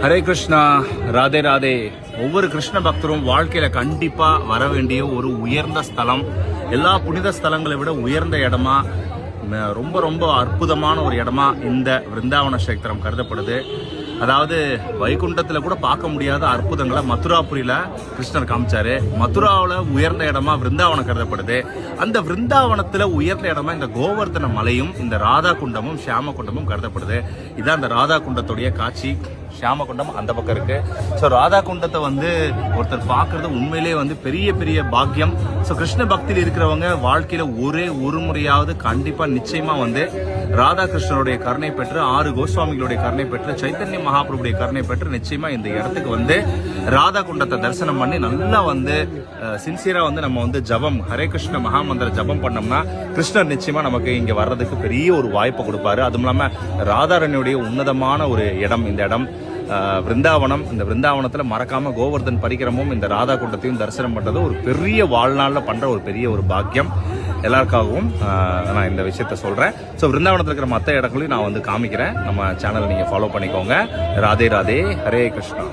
ஹரே கிருஷ்ணா, ராதே ராதே. ஒவ்வொரு கிருஷ்ண பக்தரும் வாழ்க்கையில கண்டிப்பா வர வேண்டிய ஒரு உயர்ந்த ஸ்தலம், எல்லா புனித ஸ்தலங்களை விட உயர்ந்த இடமா, ரொம்ப ரொம்ப அற்புதமான ஒரு இடமா இந்த விருந்தாவன கஷேத்திரம் கருதப்படுது. அதாவது வைகுண்டத்தில் கூட பார்க்க முடியாத அற்புதங்களை மதுராபுரியில கிருஷ்ணர் காமிச்சாரு. மதுராவில் உயர்ந்த இடமா விருந்தாவனம் கருதப்படுது. அந்த விருந்தாவனத்தில் உயர்ந்த இடமா இந்த கோவர்தன மலையும் இந்த ராதா குண்டமும் ஷியாம குண்டமும் கருதப்படுது. இதான் இந்த ராதா குண்டத்துடைய காட்சி. ஷியாம குண்டம் அந்த பக்கம் இருக்கு. ஸோ ராதா குண்டத்தை ஒருத்தர் பார்க்கறது உண்மையிலே பெரிய பெரிய பாக்கியம். ஸோ கிருஷ்ண பக்தியில் இருக்கிறவங்க வாழ்க்கையில ஒரு முறையாவது கண்டிப்பா நிச்சயமா ராதா கிருஷ்ணருடைய கருணை பெற்று, 6 கோஸ்வாமிகளுடைய கருணை பெற்று, சைத்தன்ய மகாபிரபுடைய கருணை பெற்று நிச்சயமா இந்த இடத்துக்கு ராதா குண்டத்தை தரிசனம் பண்ணி நல்லா சின்சியரா நம்ம ஜபம், ஹரே கிருஷ்ண மகாமந்திர ஜபம் பண்ணோம்னா கிருஷ்ணர் நிச்சயமா நமக்கு இங்க வர்றதுக்கு பெரிய ஒரு வாய்ப்பை கொடுப்பாரு. அதுவும் இல்லாம ராதாரண்யுடைய உன்னதமான ஒரு இடம் இந்த இடம் விருந்தாவனம். இந்த விருந்தாவனத்தில் மறக்காம கோவர்தன் பரிக்கிரமும் இந்த ராதா குண்டத்தையும் தரிசனம் பண்றது ஒரு பெரிய வாழ்நாளில் பண்ற ஒரு பெரிய ஒரு பாக்கியம். எல்லாருக்காகவும் நான் இந்த விஷயத்த சொல்றேன். ஸோ விருந்தாவனத்தில் இருக்கிற மற்ற இடங்களையும் நான் காமிக்கிறேன். நம்ம சேனலை நீங்க ஃபாலோ பண்ணிக்கோங்க. ராதே ராதே, ஹரே கிருஷ்ணா.